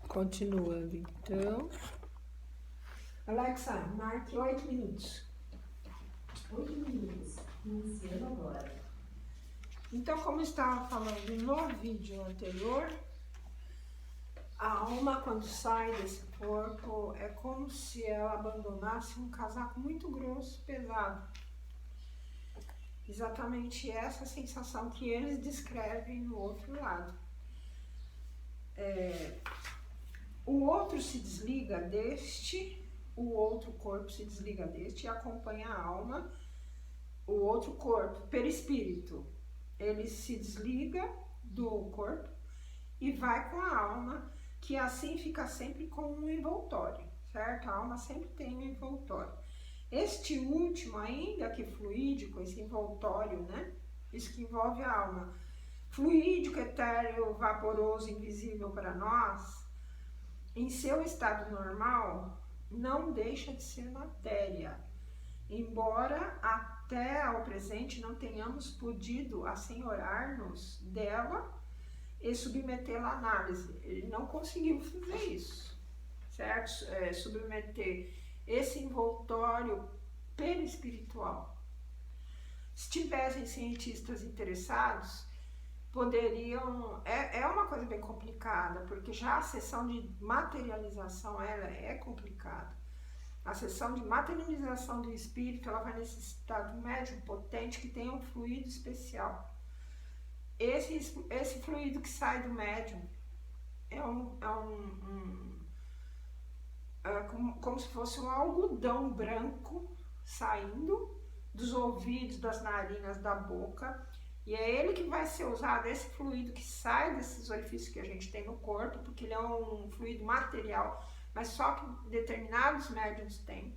Continuando, então. Alexa, marque 8 minutos. 8 minutos, iniciando agora. Então, como estava falando no vídeo anterior, a alma, quando sai desse corpo, é como se ela abandonasse um casaco muito grosso, pesado. Exatamente essa sensação que eles descrevem no outro lado. O outro se desliga deste, o outro corpo se desliga deste e acompanha a alma, o outro corpo, perispírito. Ele se desliga do corpo e vai com a alma, que assim fica sempre com um envoltório, certo? A alma sempre tem um envoltório. Este último, ainda que fluídico, esse envoltório, né? Isso que envolve a alma. Fluídico, etéreo, vaporoso, invisível para nós, em seu estado normal, não deixa de ser matéria. Embora até ao presente não tenhamos podido assenhorar-nos dela e submetê-la à análise. Ele não conseguiu fazer isso, certo? Submeter esse envoltório perispiritual. Se tivessem cientistas interessados, poderiam... É uma coisa bem complicada, porque já a sessão de materialização ela é complicada. A sessão de materialização do espírito, ela vai necessitar de um médium potente que tenha um fluido especial. Esse fluido que sai do médium é como se fosse um algodão branco saindo dos ouvidos, das narinas, da boca, e é ele que vai ser usado, esse fluido que sai desses orifícios que a gente tem no corpo, porque ele é um fluido material, mas só que determinados médiuns têm,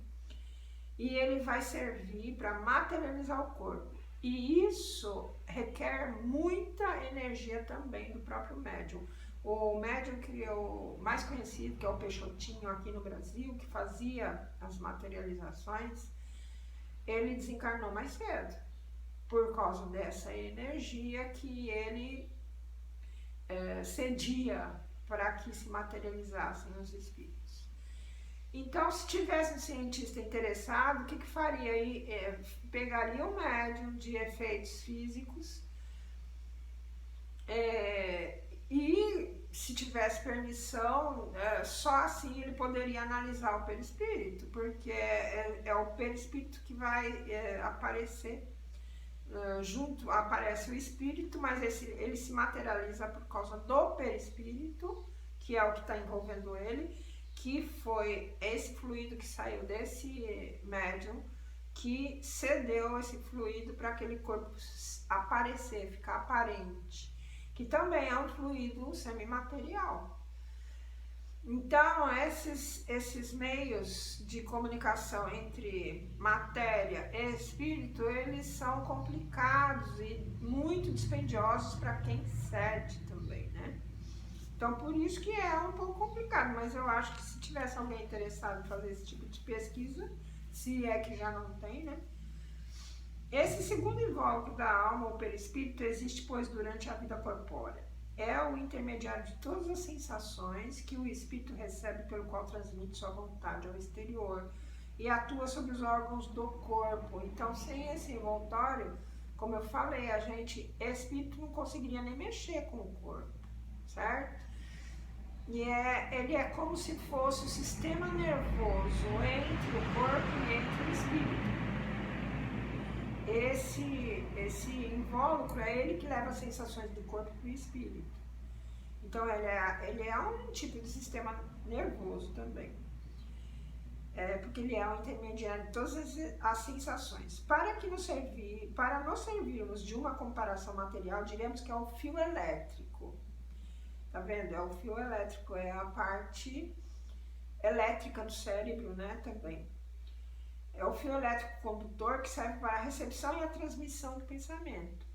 e ele vai servir para materializar o corpo. E isso requer muita energia também do próprio médium. O médium que é o mais conhecido, que é o Peixotinho aqui no Brasil, que fazia as materializações, ele desencarnou mais cedo, por causa dessa energia que ele cedia para que se materializassem os espíritos. Então, se tivesse um cientista interessado, o que faria? Pegaria um médium de efeitos físicos e, se tivesse permissão, só assim ele poderia analisar o perispírito, porque é o perispírito que vai aparecer junto, aparece o espírito, mas ele se materializa por causa do perispírito, que é o que está envolvendo ele, que foi esse fluido que saiu desse médium, que cedeu esse fluido para aquele corpo aparecer, ficar aparente, que também é um fluido semimaterial. Então, esses meios de comunicação entre matéria e espírito, eles são complicados e muito dispendiosos para quem cede também, né? Então, por isso que é um pouco complicado, mas eu acho que se tivesse alguém interessado em fazer esse tipo de pesquisa, se é que já não tem, né? Esse segundo invólucro da alma, ou perispírito, existe, pois, durante a vida corpórea. É o intermediário de todas as sensações que o espírito recebe, pelo qual transmite sua vontade ao exterior e atua sobre os órgãos do corpo. Então, sem esse envoltório, como eu falei, espírito não conseguiria nem mexer com o corpo, certo? E ele é como se fosse o sistema nervoso entre o corpo e entre o espírito. Esse invólucro é ele que leva as sensações do corpo para o espírito. Então ele é um tipo de sistema nervoso também. Porque ele é o intermediário de todas as sensações. Para nos servirmos de uma comparação material, diremos que é o fio elétrico. Tá vendo? É o fio elétrico, é a parte elétrica do cérebro, né, também. É o fio elétrico condutor que serve para a recepção e a transmissão do pensamento.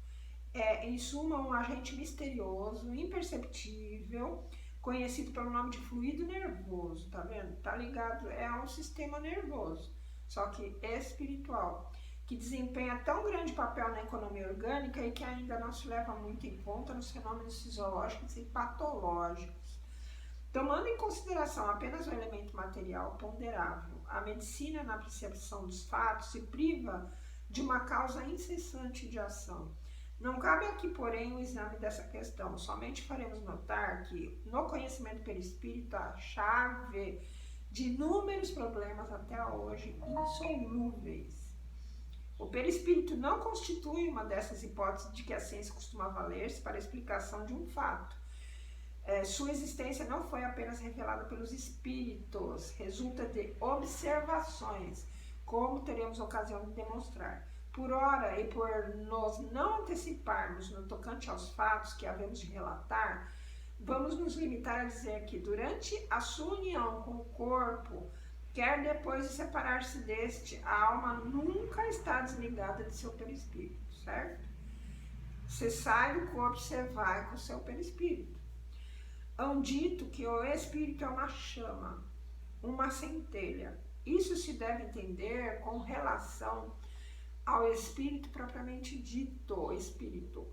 Em suma, um agente misterioso, imperceptível, conhecido pelo nome de fluido nervoso, tá vendo? Tá ligado? É um sistema nervoso, só que espiritual, que desempenha tão grande papel na economia orgânica e que ainda não se leva muito em conta nos fenômenos fisiológicos e patológicos. Tomando em consideração apenas o elemento material ponderável, a medicina na percepção dos fatos se priva de uma causa incessante de ação. Não cabe aqui, porém, o exame dessa questão. Somente faremos notar que, no conhecimento perispírito, a chave de inúmeros problemas até hoje insolúveis. O perispírito não constitui uma dessas hipóteses de que a ciência costuma valer-se para a explicação de um fato. Sua existência não foi apenas revelada pelos espíritos, resulta de observações, como teremos ocasião de demonstrar. Por ora, e por nos não anteciparmos no tocante aos fatos que havemos de relatar, vamos nos limitar a dizer que durante a sua união com o corpo, quer depois de separar-se deste, a alma nunca está desligada de seu perispírito, certo? Você sai do corpo, você vai com o seu perispírito. Hão dito que o espírito é uma chama, uma centelha. Isso se deve entender com relação ao espírito propriamente dito, espírito,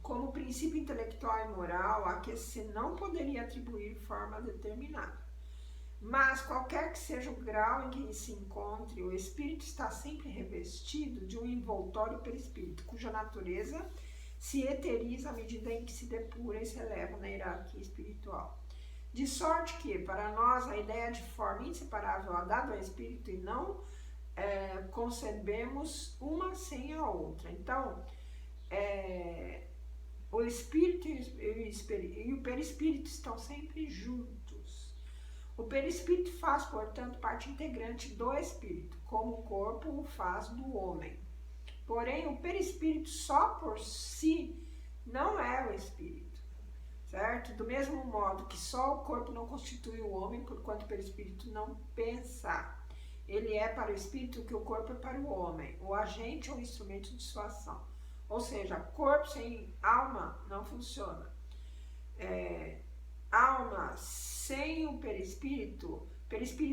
como princípio intelectual e moral a que se não poderia atribuir forma determinada. Mas qualquer que seja o grau em que se encontre, o espírito está sempre revestido de um envoltório perispírito, cuja natureza se eteriza à medida em que se depura e se eleva na hierarquia espiritual. De sorte que, para nós, a ideia de forma inseparável é dada ao espírito e não concebemos uma sem a outra. Então, o espírito e o perispírito estão sempre juntos. O perispírito faz, portanto, parte integrante do espírito, como o corpo o faz do homem. Porém, o perispírito só por si não é o espírito, certo? Do mesmo modo que só o corpo não constitui o homem, porquanto o perispírito não pensa. Ele é para o espírito o que o corpo é para o homem, o agente ou instrumento de sua ação. Ou seja, corpo sem alma não funciona. Alma sem o perispírito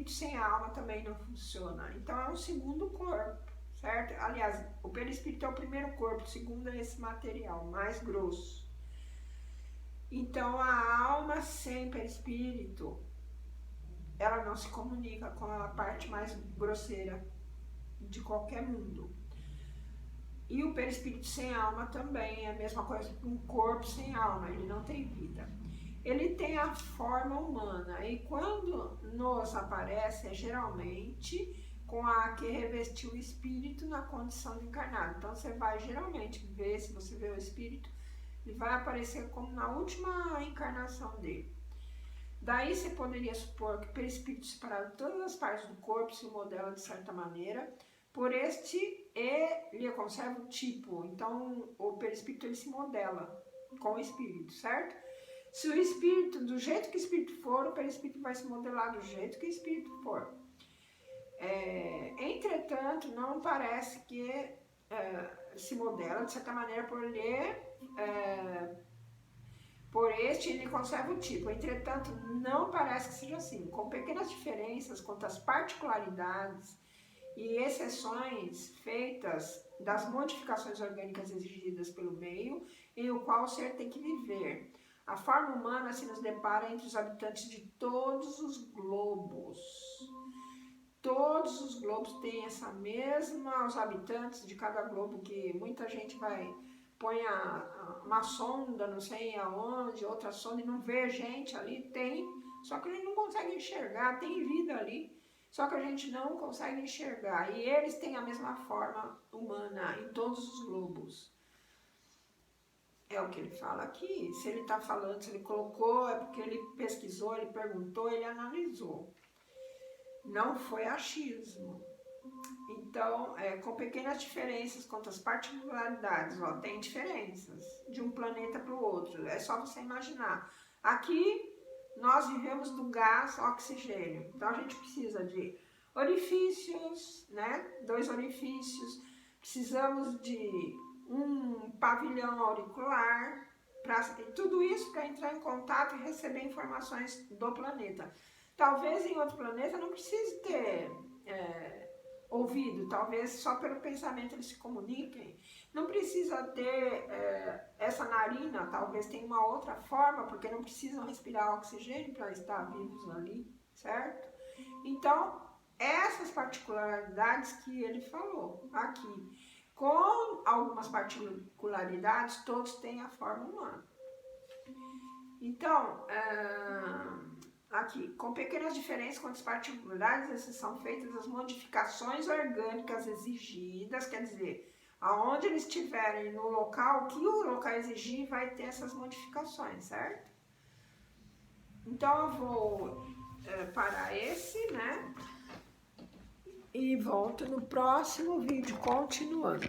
sem a alma também não funciona. Então é um segundo corpo, certo? Aliás, o perispírito é o primeiro corpo, o segundo é esse material mais grosso. Então a alma sem perispírito, ela não se comunica com a parte mais grosseira de qualquer mundo. E o perispírito sem alma também é a mesma coisa que um corpo sem alma, ele não tem vida. Ele tem a forma humana e quando nos aparece é geralmente com a que revestiu o espírito na condição de encarnado. Então você vai geralmente ver, se você vê o espírito, ele vai aparecer como na última encarnação dele. Daí você poderia supor que o perispírito separado de todas as partes do corpo se modela de certa maneira por este e lhe conserva o tipo. Então o perispírito ele se modela com o espírito, certo? Se o espírito, do jeito que o espírito for, o perispírito vai se modelar do jeito que o espírito for. Entretanto, não parece que se modela de certa maneira por este ele conserva o tipo. Entretanto, não parece que seja assim, com pequenas diferenças quanto às particularidades e exceções feitas das modificações orgânicas exigidas pelo meio em o qual o ser tem que viver. A forma humana se nos depara entre os habitantes de todos os globos. Todos os globos têm essa mesma, os habitantes de cada globo, que muita gente põe uma sonda, não sei aonde, outra sonda e não vê gente ali, tem, só que a gente não consegue enxergar, tem vida ali, só que a gente não consegue enxergar. E eles têm a mesma forma humana em todos os globos. É o que ele fala aqui. Se ele está falando, se ele colocou, é porque ele pesquisou, ele perguntou, ele analisou. Não foi achismo. Então, com pequenas diferenças quanto às particularidades, tem diferenças de um planeta para o outro. É só você imaginar. Aqui, nós vivemos do gás oxigênio. Então, a gente precisa de orifícios, né? 2 orifícios. Precisamos de um pavilhão auricular, tudo isso para entrar em contato e receber informações do planeta. Talvez em outro planeta não precise ter ouvido, talvez só pelo pensamento eles se comuniquem, Não precisa ter essa narina, talvez tenha uma outra forma, porque não precisam respirar oxigênio para estar vivos ali, certo? Então, essas particularidades que ele falou aqui, com algumas particularidades, todos têm a forma humana. Então, aqui, com pequenas diferenças quanto às particularidades, são feitas as modificações orgânicas exigidas, quer dizer, aonde eles estiverem no local, o que o local exigir vai ter essas modificações, certo? Então eu vou parar esse, né? E volto no próximo vídeo, continuando.